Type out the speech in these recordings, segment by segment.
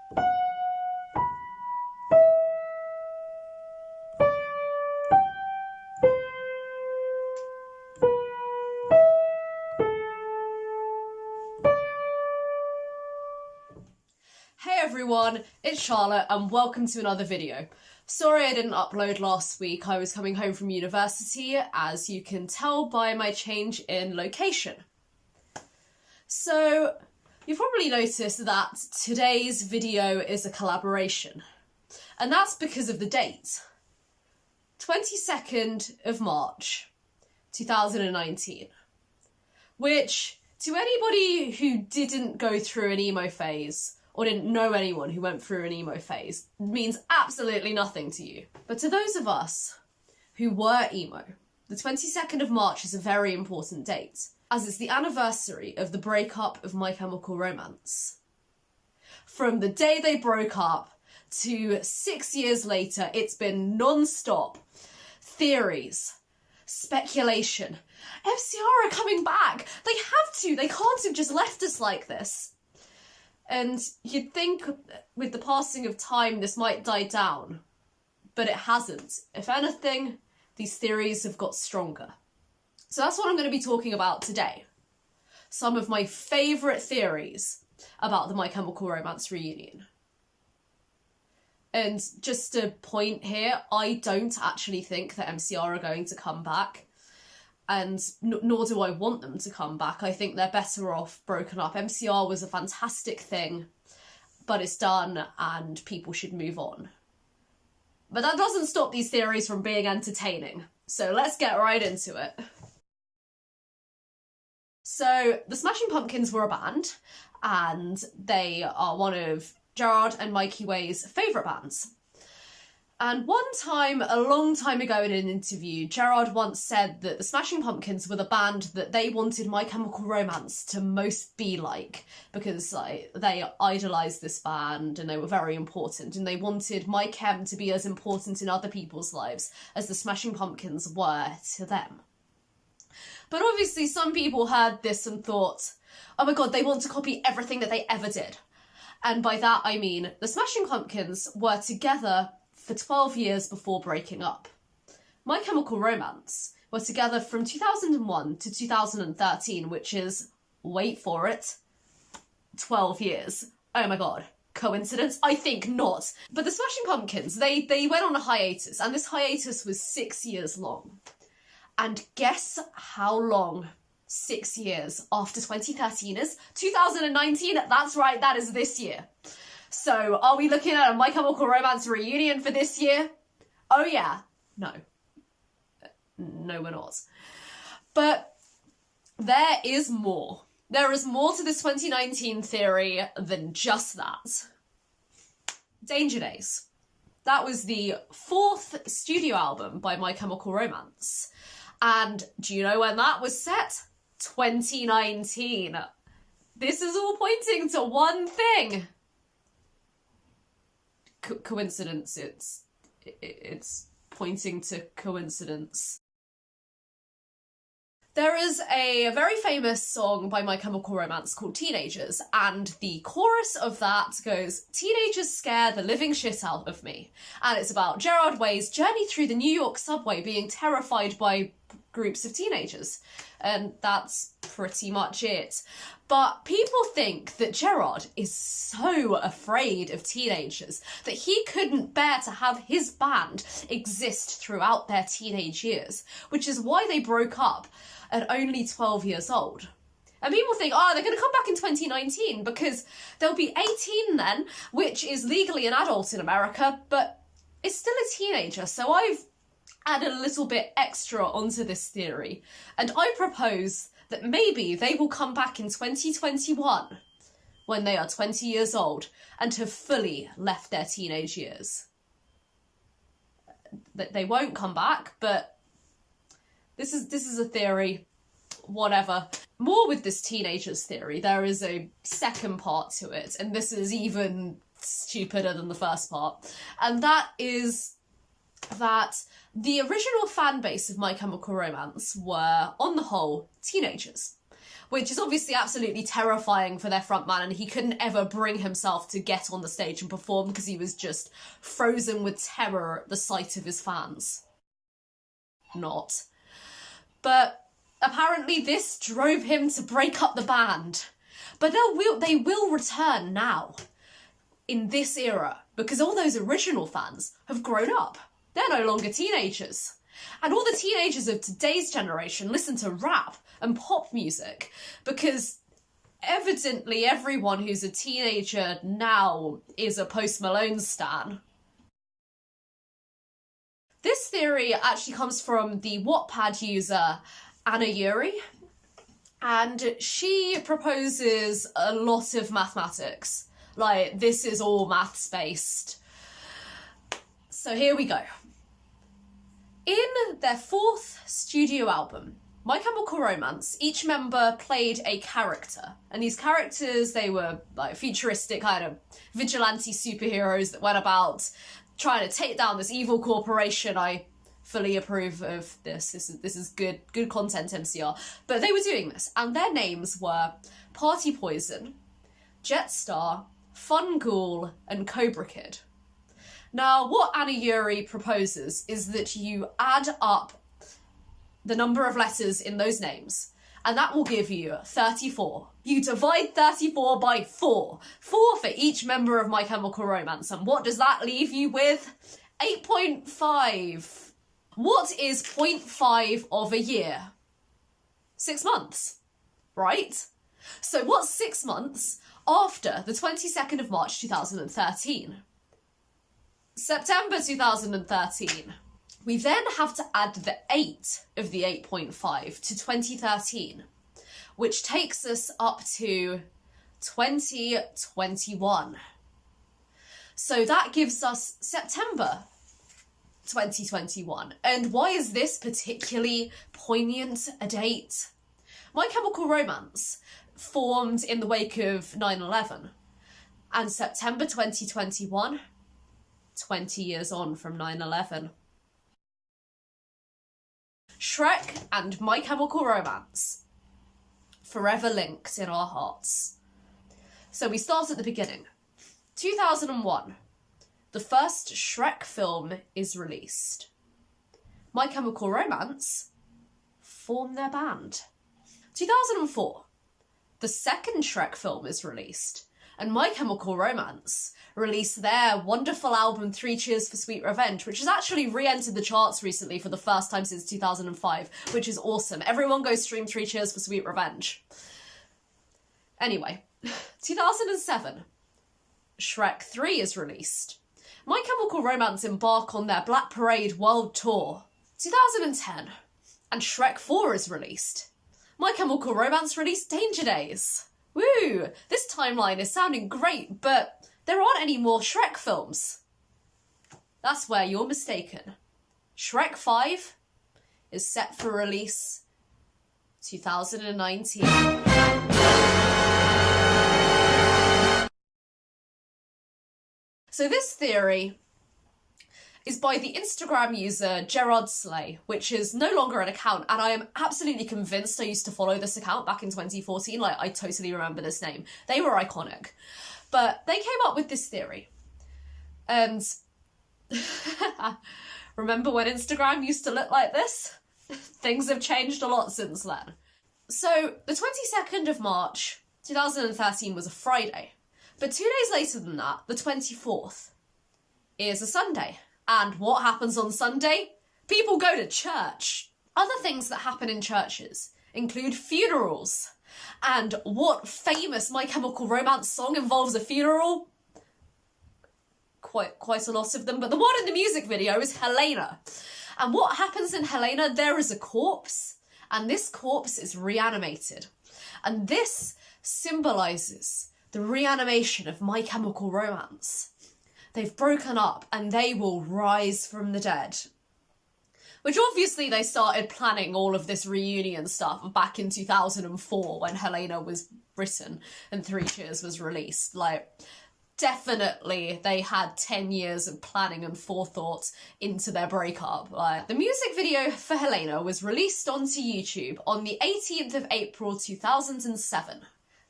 Hey everyone, it's Charlotte and welcome to another video. Sorry I didn't upload last week, I was coming home from university, as you can tell by my change in location. So, you've probably noticed that today's video is a collaboration, and that's because of the date. 22nd of March, 2019, which, to anybody who didn't go through an emo phase, or didn't know anyone who went through an emo phase, means absolutely nothing to you. But to those of us who were emo, the 22nd of March is a very important date, as it's the anniversary of the breakup of My Chemical Romance. From the day they broke up to 6 years later, it's been non-stop theories, speculation. MCR are coming back! They have to! They can't have just left us like this. And you'd think with the passing of time this might die down, but it hasn't. If anything, these theories have got stronger. So that's what I'm going to be talking about today. Some of my favourite theories about the My Chemical Romance reunion. And just a point here, I don't actually think that MCR are going to come back. And nor do I want them to come back. I think they're better off broken up. MCR was a fantastic thing, but it's done and people should move on. But that doesn't stop these theories from being entertaining. So let's get right into it. So the Smashing Pumpkins were a band, and they are one of Gerard and Mikey Way's favourite bands. And one time, a long time ago in an interview, Gerard once said that the Smashing Pumpkins were the band that they wanted My Chemical Romance to most be like, because they idolised this band and they were very important, and they wanted My Chem to be as important in other people's lives as the Smashing Pumpkins were to them. But obviously some people heard this and thought, oh my god, they want to copy everything that they ever did. And by that I mean the Smashing Pumpkins were together for 12 years before breaking up. My Chemical Romance were together from 2001 to 2013, which is, wait for it, 12 years. Oh my god. Coincidence? I think not. But the Smashing Pumpkins, they went on a hiatus, and this hiatus was 6 years long. And guess how long 6 years after 2013 is? 2019, that's right, that is this year. So, are we looking at a My Chemical Romance reunion for this year? Oh yeah. No. No, we're not. But there is more. There is more to this 2019 theory than just that. Danger Days. That was the 4th studio album by My Chemical Romance. And do you know when that was set? 2019. This is all pointing to one thing. Coincidence. It's pointing to coincidence. There is a very famous song by My Chemical Romance called Teenagers, and the chorus of that goes, "Teenagers scare the living shit out of me." And it's about Gerard Way's journey through the New York subway being terrified by groups of teenagers. And that's pretty much it. But people think that Gerard is so afraid of teenagers that he couldn't bear to have his band exist throughout their teenage years, which is why they broke up at only 12 years old. And people think, oh, they're going to come back in 2019 because they'll be 18 then, which is legally an adult in America, but is still a teenager. So I've added a little bit extra onto this theory, and I propose that maybe they will come back in 2021 when they are 20 years old and have fully left their teenage years. They won't come back, but this is a theory, whatever. More with this teenagers theory, there is a second part to it, and this is even stupider than the first part, and that is that the original fan base of My Chemical Romance were, on the whole, teenagers. which is obviously absolutely terrifying for their frontman, and he couldn't ever bring himself to get on the stage and perform because he was just frozen with terror at the sight of his fans. Not. But apparently this drove him to break up the band. But they will return now, in this era, because all those original fans have grown up. They're no longer teenagers. And all the teenagers of today's generation listen to rap and pop music because evidently everyone who's a teenager now is a Post Malone stan. This theory actually comes from the Wattpad user Anna Yuri, and she proposes a lot of mathematics. Like, this is all maths based. So here we go. In their fourth studio album, My Chemical Romance, each member played a character. And these characters, they were like futuristic kind of vigilante superheroes that went about trying to take down this evil corporation. I fully approve of this. This is good content, MCR. But they were doing this, and their names were Party Poison, Jetstar, Fun Ghoul, and Cobra Kid. Now, what Anna Yuri proposes is that you add up the number of letters in those names, and that will give you 34. You divide 34 by 4. 4 for each member of My Chemical Romance, and what does that leave you with? 8.5. What is 0.5 of a year? 6 months, right? So what's 6 months after the 22nd of March 2013? September 2013. We then have to add the 8 of the 8.5 to 2013, which takes us up to 2021. So that gives us September 2021. And why is this particularly poignant a date? My Chemical Romance formed in the wake of 9/11, and September 2021, 20 years on from 9/11. Shrek and My Chemical Romance, forever linked in our hearts. So we start at the beginning. 2001, the first Shrek film is released. My Chemical Romance form their band. 2004, the second Shrek film is released, and My Chemical Romance released their wonderful album 3 Cheers for Sweet Revenge, which has actually re-entered the charts recently for the first time since 2005, which is awesome. Everyone go stream 3 Cheers for Sweet Revenge. Anyway, 2007, Shrek 3 is released. My Chemical Romance embark on their Black Parade World Tour. 2010, and Shrek 4 is released. My Chemical Romance released Danger Days. Woo! This timeline is sounding great, but there aren't any more Shrek films. That's where you're mistaken. Shrek 5 is set for release 2019. So this theory is by the Instagram user Gerard Slay, which is no longer an account, and I am absolutely convinced I used to follow this account back in 2014. Like, I totally remember this name. They were iconic. But they came up with this theory. And remember when Instagram used to look like this? Things have changed a lot since then. So the 22nd of March 2013 was a Friday. But 2 days later than that, the 24th, is a Sunday. And what happens on Sunday? People go to church. Other things that happen in churches include funerals. And what famous My Chemical Romance song involves a funeral? Quite a lot of them, but the one in the music video is Helena. And what happens in Helena? There is a corpse, and this corpse is reanimated. And this symbolises the reanimation of My Chemical Romance. They've broken up and they will rise from the dead. Which obviously they started planning all of this reunion stuff back in 2004 when Helena was written and 3 Cheers was released. Like, definitely they had 10 years of planning and forethought into their breakup. Like, the music video for Helena was released onto YouTube on the 18th of April 2007.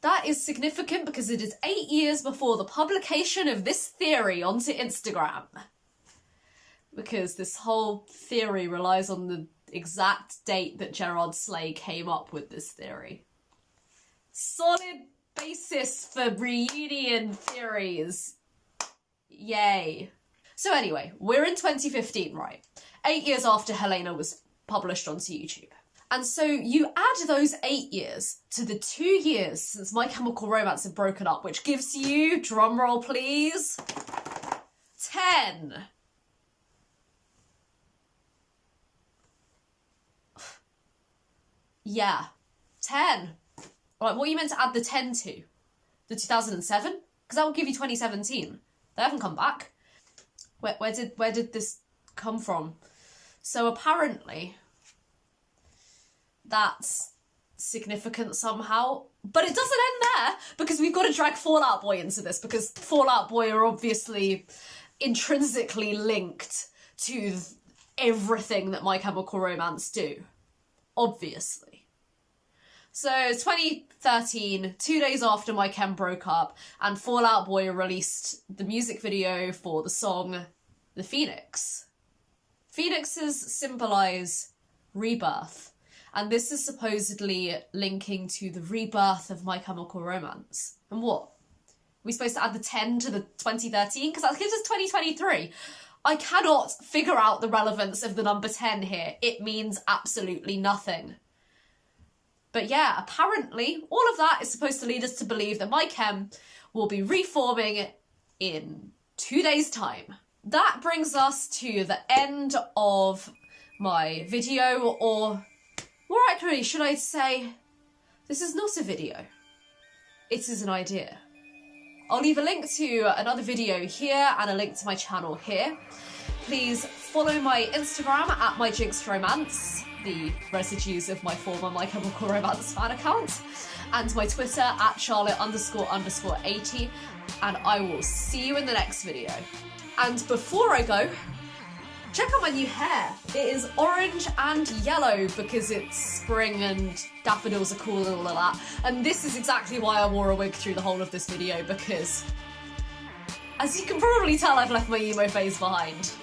That is significant because it is 8 years before the publication of this theory onto Instagram. Because this whole theory relies on the exact date that Gerard Slay came up with this theory. Solid basis for reunion theories. Yay. So anyway, we're in 2015, right? 8 years after Helena was published onto YouTube. And so you add those 8 years to the 2 years since My Chemical Romance have broken up, which gives you, drumroll please, 10. Yeah, 10. Right, what are you meant to add the 10 to? The 2007? Because that will give you 2017. They haven't come back. Where did this come from? So apparently, that's significant somehow. But it doesn't end there, because we've got to drag Fall Out Boy into this, because Fall Out Boy are obviously intrinsically linked to everything that My Chemical Romance do. Obviously. So 2013, 2 days after My Chem broke up, and Fall Out Boy released the music video for the song The Phoenix. Phoenixes symbolise rebirth, and this is supposedly linking to the rebirth of My Chemical Romance. And what? Are we supposed to add the 10 to the 2013? Because that gives us 2023. I cannot figure out the relevance of the number 10 here. It means absolutely nothing. But yeah, apparently all of that is supposed to lead us to believe that My Chem will be reforming in 2 days' time. That brings us to the end of my video, or more accurately, should I say, this is not a video. It is an idea. I'll leave a link to another video here and a link to my channel here. Please follow my Instagram at MyJinxedRomance, the residues of my former My Chemical Romance fan account, and my Twitter at Charlotte__80, and I will see you in the next video. And before I go, check out my new hair. It is orange and yellow because it's spring and daffodils are cool and all of that. And this is exactly why I wore a wig through the whole of this video, because as you can probably tell, I've left my emo phase behind.